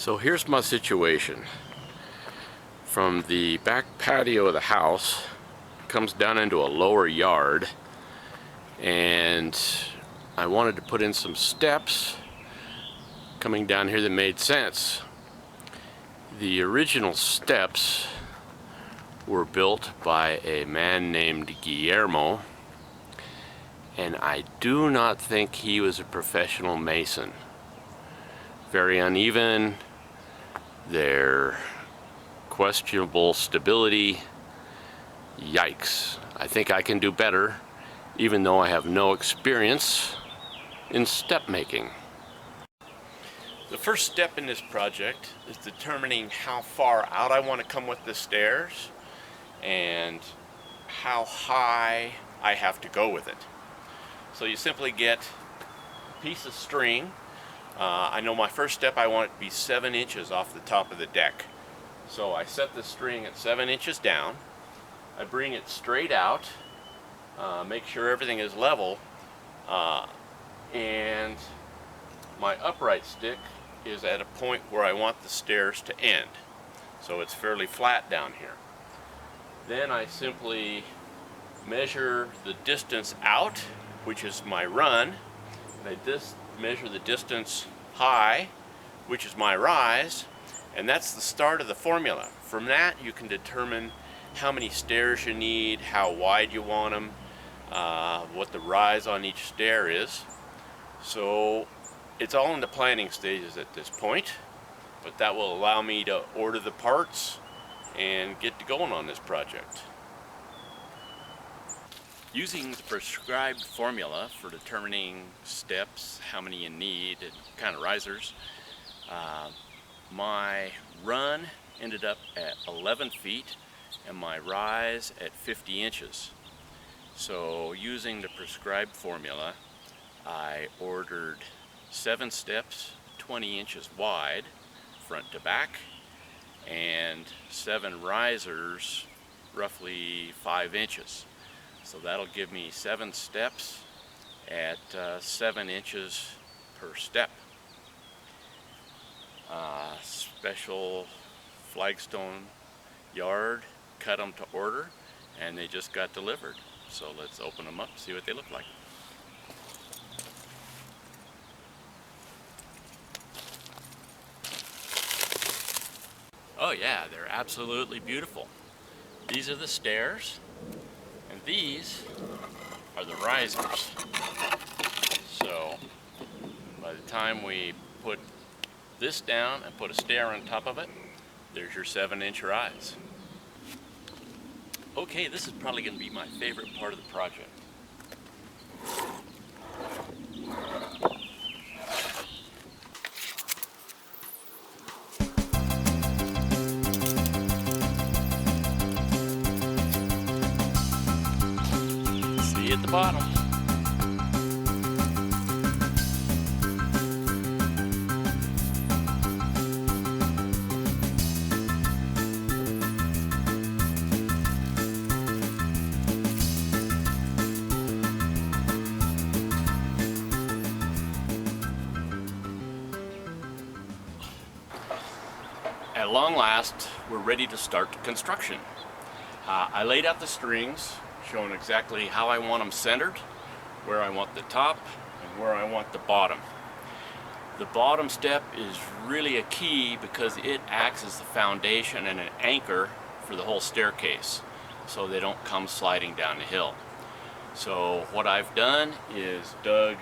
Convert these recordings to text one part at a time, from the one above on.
So here's my situation. From the back patio of the house, comes down into a lower yard, and I wanted to put in some steps coming down here that made sense. The original steps were built by a man named Guillermo, and I do not think he was a professional mason. Very uneven, they're questionable stability. Yikes. I think I can do better, even though I have no experience in step making. The first step in this project is determining how far out I want to come with the stairs and how high I have to go with it. So you simply get a piece of string. I know my first step I want it to be 7 inches off the top of the deck. So I set the string at 7 inches down. I bring it straight out, make sure everything is level, and my upright stick is at a point where I want the stairs to end. So it's fairly flat down here. Then I simply measure the distance out, which is my run, and I measure the distance high, which is my rise, and that's the start of the formula. From that you can determine how many stairs you need, how wide you want them, what the rise on each stair is. So it's all in the planning stages at this point, but that will allow me to order the parts and get to going on this project. Using the prescribed formula for determining steps, how many you need, and kind of risers, my run ended up at 11 feet and my rise at 50 inches. So using the prescribed formula, I ordered 7 steps 20 inches wide, front to back, and 7 risers roughly 5 inches. So that'll give me 7 steps at 7 inches per step. Special flagstone yard, cut them to order, and they just got delivered. So let's open them up and see what they look like. Oh yeah, they're absolutely beautiful. These are the stairs, and these are the risers. So by the time we put this down and put a stair on top of it, there's your 7-inch rise. Okay, this is probably going to be my favorite part of the project. See you at the bottom. At long last, we're ready to start construction. I laid out the strings, showing exactly how I want them centered, where I want the top, and where I want the bottom. The bottom step is really a key because it acts as the foundation and an anchor for the whole staircase, so they don't come sliding down the hill. So what I've done is dug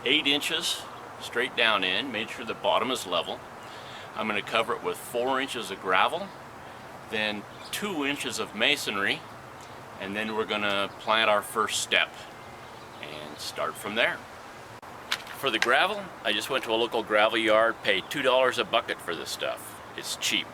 8 inches straight down in, made sure the bottom is level. I'm going to cover it with 4 inches of gravel, then 2 inches of masonry, and then we're going to plant our first step and start from there. For the gravel, I just went to a local gravel yard, paid $2 a bucket for this stuff. It's cheap.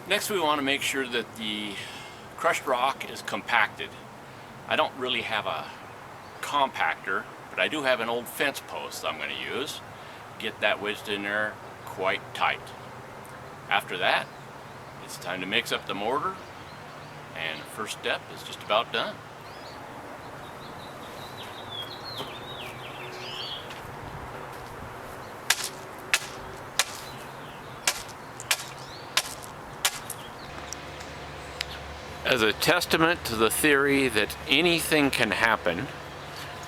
Next, we want to make sure that the crushed rock is compacted. I don't really have a compactor, But I do have an old fence post I'm going to use. Get that wedged in there quite tight. After that, it's time to mix up the mortar, and the first step is just about done. As a testament to the theory that anything can happen,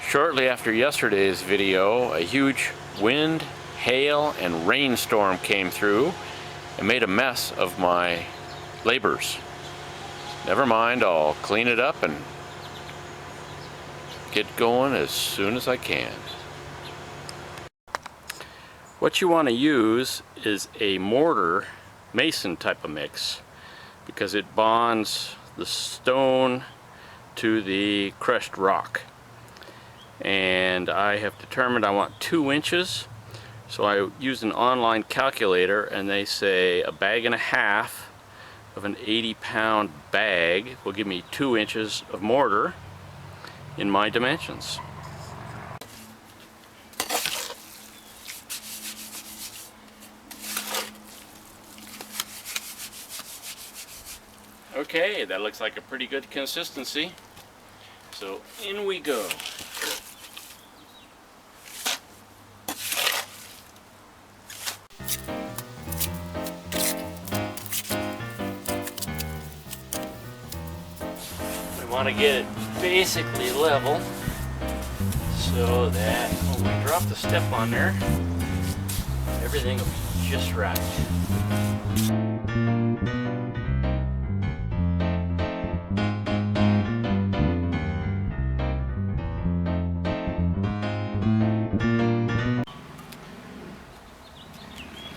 shortly after yesterday's video, a huge wind, hail, and rainstorm came through and made a mess of my labors. Never mind, I'll clean it up and get going as soon as I can. What you want to use is a mortar mason type of mix, because it bonds the stone to the crushed rock. And I have determined I want 2 inches, so I used an online calculator, and they say 1.5 bags of an 80-pound bag will give me 2 inches of mortar in my dimensions. Okay, that looks like a pretty good consistency. So in we go. We want to get it basically level so that when we drop the step on there, everything will be just right.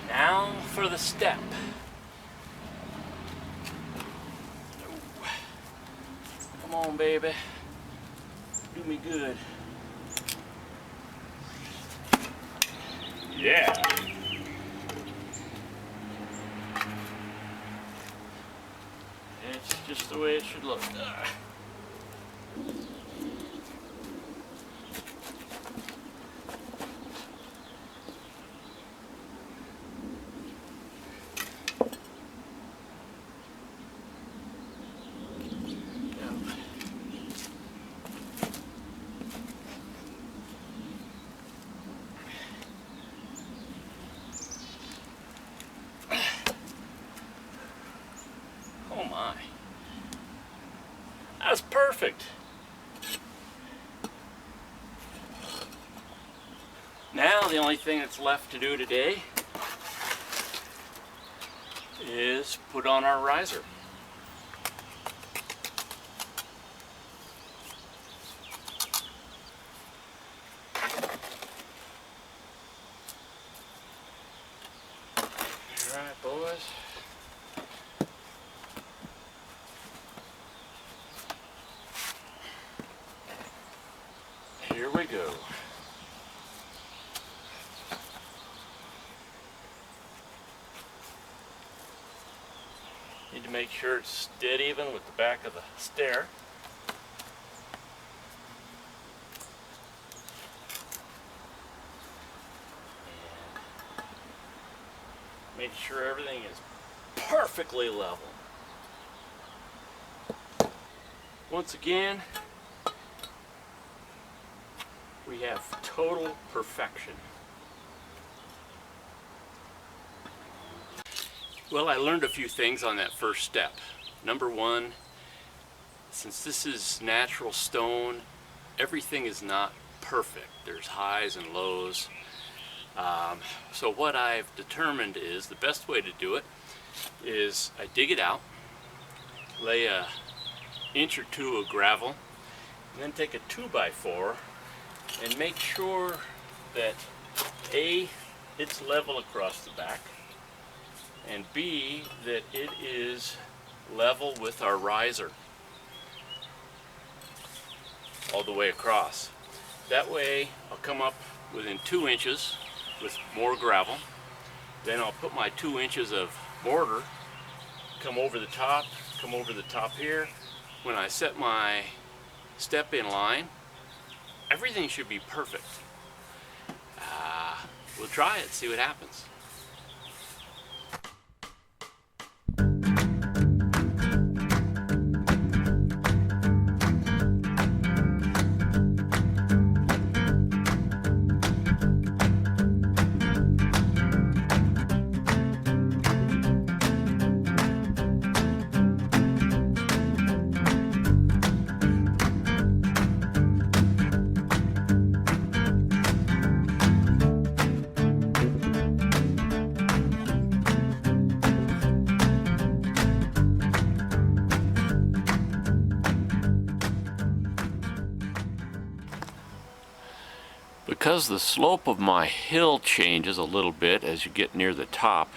Now for the step. Come on, baby. Do me good. Yeah. It's just the way it should look. Oh my. That's perfect. Now the only thing that's left to do today is put on our riser. All right, boys. Here we go. Need to make sure it's dead even with the back of the stair. And make sure everything is perfectly level. Once again, we have total perfection. Well, I learned a few things on that first step. Number one, since this is natural stone, everything is not perfect. There's highs and lows. So what I've determined is the best way to do it is I dig it out, lay an inch or two of gravel, and then take a 2x4 and make sure that A, it's level across the back, and B, that it is level with our riser all the way across. That way I'll come up within 2 inches with more gravel. Then I'll put my 2 inches of mortar, come over the top here. When I set my step in line, everything should be perfect. We'll try it, see what happens. Because the slope of my hill changes a little bit as you get near the top,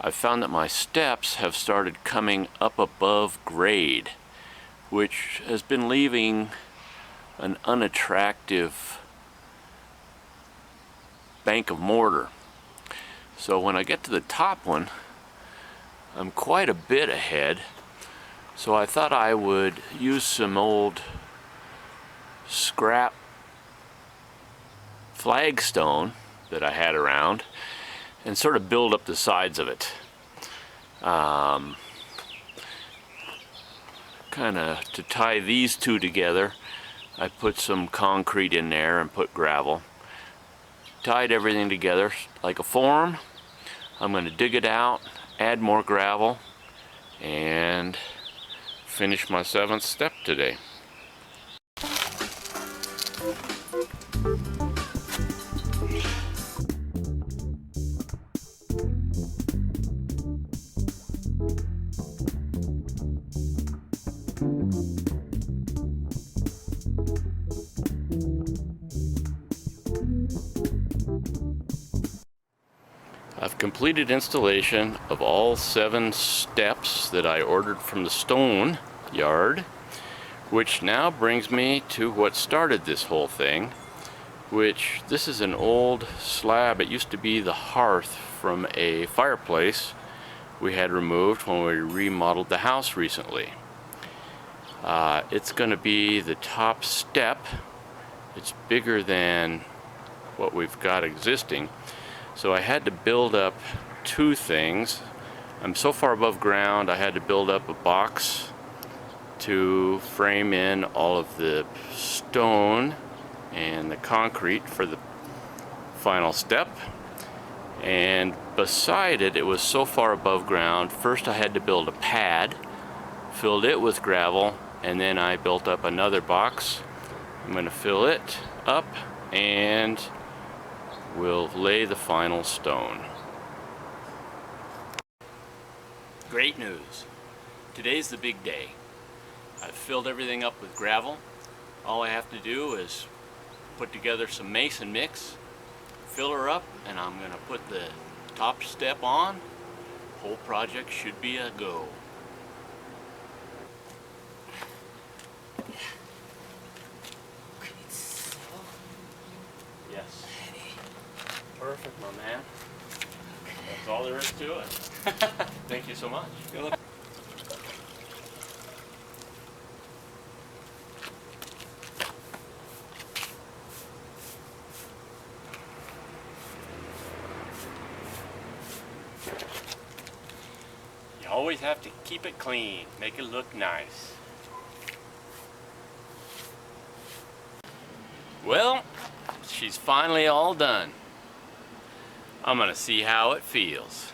I've found that my steps have started coming up above grade, which has been leaving an unattractive bank of mortar. So when I get to the top one, I'm quite a bit ahead. So I thought I would use some old scrap flagstone that I had around and sort of build up the sides of it. Kind of to tie these two together, I put some concrete in there and put gravel. Tied everything together like a form. I'm going to dig it out, add more gravel, and finish my 7th step today. I've completed installation of all 7 steps that I ordered from the stone yard, which now brings me to what started this whole thing, which this is an old slab. It used to be the hearth from a fireplace we had removed when we remodeled the house recently. It's going to be the top step. It's bigger than what we've got existing. So I had to build up 2 things. I'm so far above ground I had to build up a box to frame in all of the stone and the concrete for the final step. And beside it, it was so far above ground, first I had to build a pad, filled it with gravel, and then I built up another box. I'm going to fill it up and we'll lay the final stone. Great news. Today's the big day. I've filled everything up with gravel. All I have to do is put together some mason mix, fill her up, and I'm going to put the top step on. Whole project should be a go. Yes. Perfect, my man. That's all there is to it. Thank you so much. Good luck. You always have to keep it clean, make it look nice. Well, she's finally all done. I'm gonna see how it feels.